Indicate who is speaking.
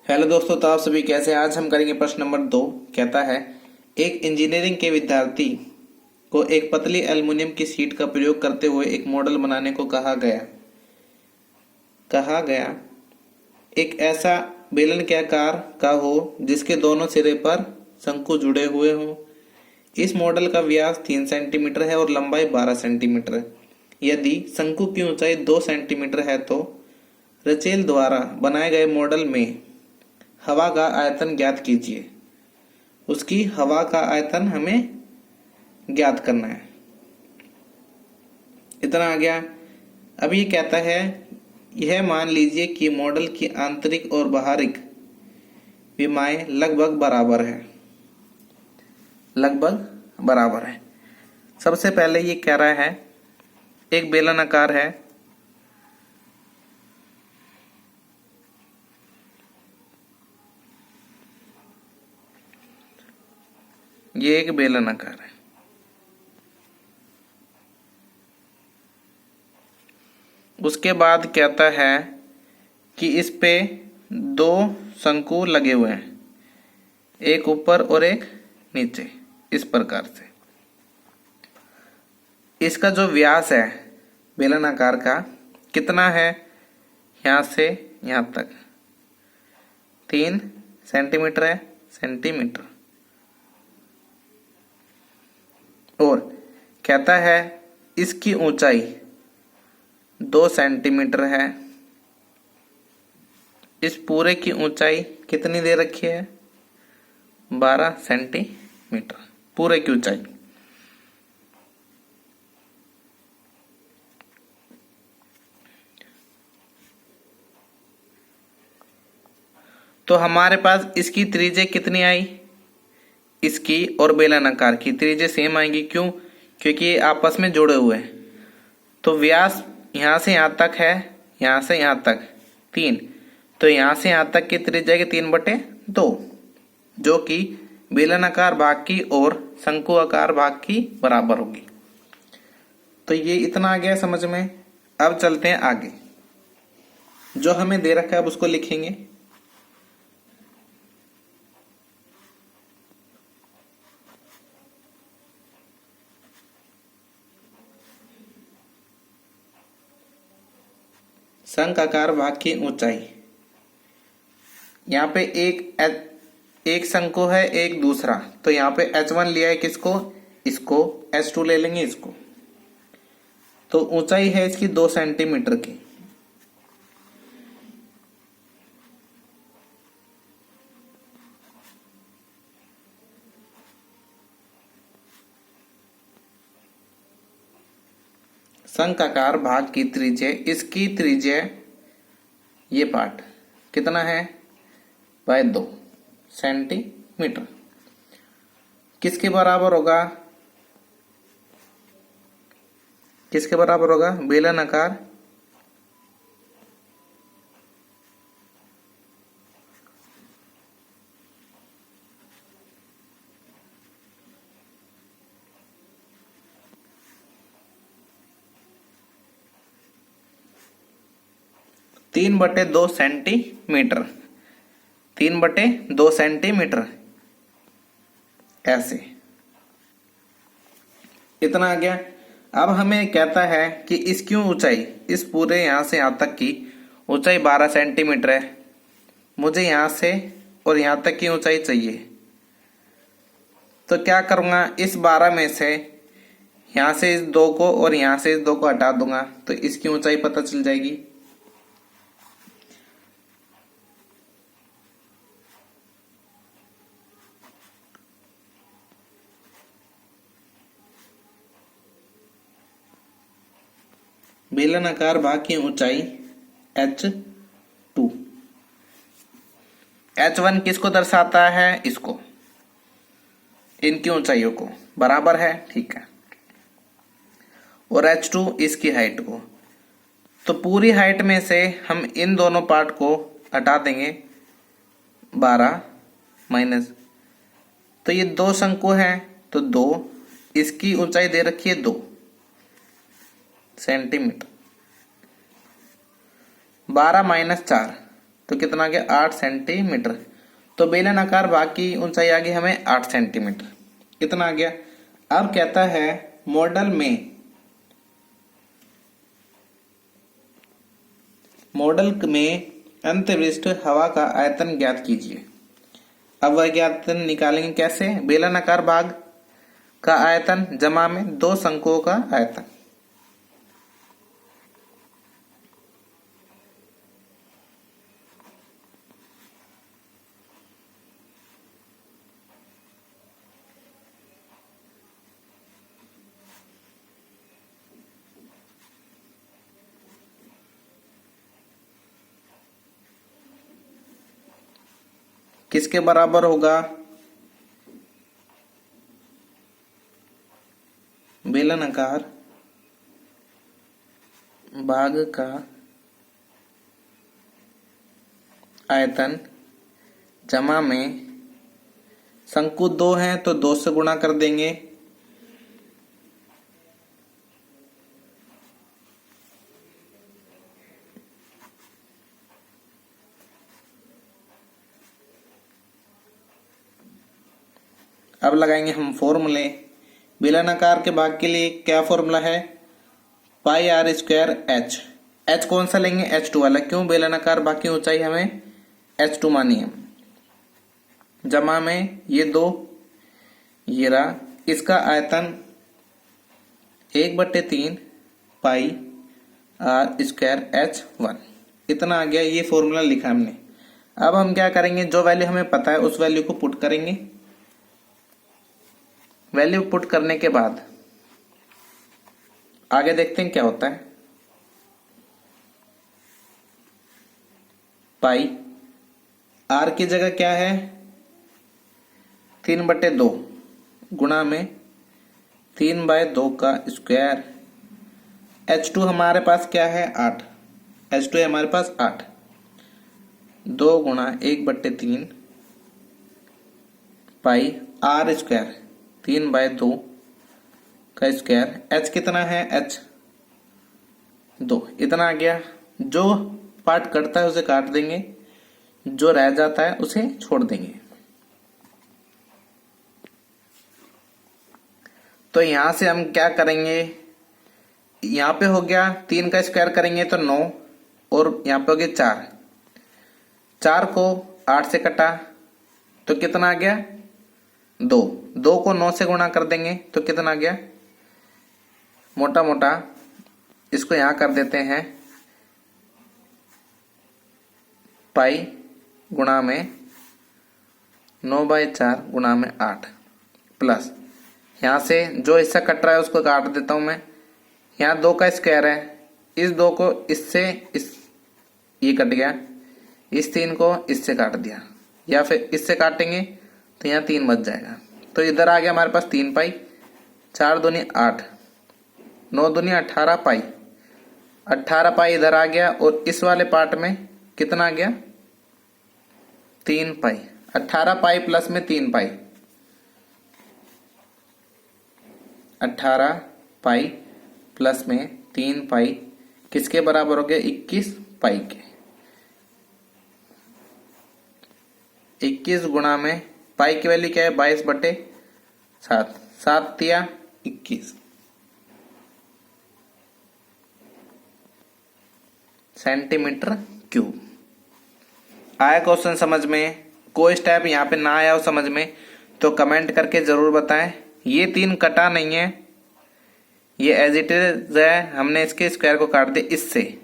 Speaker 1: Hello दोस्तों, तो आप सभी कैसे हैं। आज हम करेंगे प्रश्न नंबर 2। कहता है, एक इंजीनियरिंग के विद्यार्थी को एक पतली एल्युमिनियम की शीट का प्रयोग करते हुए एक मॉडल बनाने को कहा गया एक ऐसा बेलनाकार का हो जिसके दोनों सिरे पर शंकु जुड़े हुए हों। इस मॉडल का व्यास 3 सेंटीमीटर है और लंबाई 12 सेंटीमीटर है। यदि शंकु की ऊंचाई 2 सेंटीमीटर है तो रचेल द्वारा बनाए गए मॉडल में हवा का आयतन ज्ञात कीजिए। उसकी हवा का आयतन हमें ज्ञात करना है। इतना आ गया। अब ये कहता है, यह मान लीजिए कि मॉडल की आंतरिक और बाहरिक विमाएं लगभग बराबर है। सबसे पहले ये कह रहा है, एक बेलनाकार है, ये एक बेलनाकार है। उसके बाद कहता है कि इस पे 2 शंकु लगे हुए हैं, एक ऊपर और एक नीचे, इस प्रकार से। इसका जो व्यास है बेलनाकार का कितना है, यहां से यहां तक 3 सेंटीमीटर है, सेंटीमीटर। और कहता है इसकी ऊंचाई 2 सेंटीमीटर है। इस पूरे की ऊंचाई कितनी दे रखी है, 12 सेंटीमीटर पूरे की ऊंचाई। तो हमारे पास इसकी त्रिज्या कितनी आई, इसकी और बेलनाकार की त्रिज्या सेम आएगी। क्यों? क्योंकि ये आपस में जुड़े हुए हैं। तो व्यास यहां से यहां तक है, यहां से यहां तक 3, तो यहां से यहां तक की त्रिज्या की 3/2, जो कि बेलनाकार भाग की और शंकु आकार भाग की बराबर होगी। तो ये इतना आ गया समझ में। अब चलते हैं आगे। जो हमें दे रखा है अब उसको लिखेंगे। शंखाकार भाग की ऊंचाई, यहाँ पे एक शंकु है, एक दूसरा, तो यहाँ पे H1 लिया है, किसको, इसको। H2 ले लेंगे, इसको। तो ऊंचाई है इसकी 2 सेंटीमीटर की। शंखाकार भाग की त्रिज्या, इसकी त्रिज्या ये पार्ट कितना है, 2 सेंटीमीटर। किसके बराबर होगा, किसके बराबर होगा, बेलनाकार तीन बटे दो सेंटीमीटर, 3/2 सेंटीमीटर, ऐसे। इतना आ गया। अब हमें कहता है कि इसकी ऊंचाई, इस पूरे यहां से यहां तक की ऊंचाई 12 सेंटीमीटर है। मुझे यहां से और यहां तक की ऊंचाई चाहिए। तो क्या करूंगा, इस 12 में से यहां से इस 2 को और यहां से इस 2 को हटा दूंगा, तो इसकी ऊंचाई पता चल जाएगी। बेलनाकार भाग की ऊंचाई H2। H1 किसको दर्शाता है, इसको, इनकी ऊंचाइयों को, बराबर है, ठीक है। और H2 इसकी हाइट को। तो पूरी हाइट में से हम इन दोनों पार्ट को हटा देंगे, 12 माइनस, तो ये 2 शंकु हैं, तो 2, इसकी ऊंचाई दे रखी है 2 सेंटीमीटर। 12 - 4, तो कितना आ गया 8 सेंटीमीटर। तो बेलनाकार भाग की ऊंचाई आ गई हमें 8 सेंटीमीटर, इतना आ गया। अब कहता है मॉडल में अंतरिक्ष हवा का आयतन ज्ञात कीजिए। अब वह आयतन निकालेंगे कैसे? बेलनाकार भाग का आयतन जमा में दो शंकुओं का आयतन। किसके बराबर होगा? बेलनाकार भाग का आयतन जमा में शंकु 2 है तो 2 से गुणा कर देंगे, अब लगाएंगे हम फॉर्मूले। बेलनाकार के भाग के लिए क्या फॉर्मूला है? पाई आर स्क्वायर एच। एच कौन सा लेंगे? H2 वाला। क्यों? बेलनाकार भाग की ऊंचाई हमें H2 मानी है। जमा में ये 2, ये रहा, इसका आयतन 1/3 पाई आर स्क्वायर H1, इतना आ गया। ये फॉर्मूला लिखा हमने। अब हम क्या करेंगे? जो वैल्यू हमें पता है उस वैल्यू को पुट करेंगे। वैल्यू पुट करने के बाद आगे देखते हैं क्या होता है। पाई आर की जगह क्या है? 3/2 गुणा में 3/2 का स्क्वायर। H2 हमारे पास क्या है? 8। H2 है हमारे पास 8। 2 गुणा 1/3 पाई आर स्क्वायर 3/2 का स्क्वायर। H कितना है? H2, इतना आ गया। जो पार्ट कटता है उसे काट देंगे, जो रह जाता है उसे छोड़ देंगे। तो यहां से हम क्या करेंगे? यहां पे हो गया 3 का स्क्वायर करेंगे तो 9, और यहां पे हो गया 4। 4 को 8 से कटा तो कितना आ गया? 2। 2 को 9 से गुणा कर देंगे तो कितना आ गया? मोटा मोटा इसको यहां कर देते हैं, पाई गुणा में 9/4 गुणा में 8 प्लस, यहां से जो हिस्सा कट रहा है उसको काट देता हूं मैं। यहां 2 का स्क्वायर है, इस 2 को इससे ये कट गया, इस 3 को इससे काट दिया, या फिर इससे काटेंगे तो यहाँ 3 बच जाएगा। तो इधर आ गया हमारे पास 3 पाई। 4 दूनी 8, 9 दूनी 18 पाई। 18 पाई इधर आ गया, और इस वाले पार्ट में कितना आ गया? 3 पाई। 18 पाई प्लस में 3 पाई, 18 पाई प्लस में 3 पाई किसके बराबर हो गया? 21 पाई के। 21 गुणा में पाई की वैल्यू क्या है? 22/7। 7 तिया 21 सेंटीमीटर क्यूब। आया क्वेश्चन समझ में? कोई स्टेप यहाँ पे ना आया हो समझ में तो कमेंट करके जरूर बताएं। ये 3 कटा नहीं है, ये एज इट इज है, हमने इसके स्क्वायर को काट दिया इससे।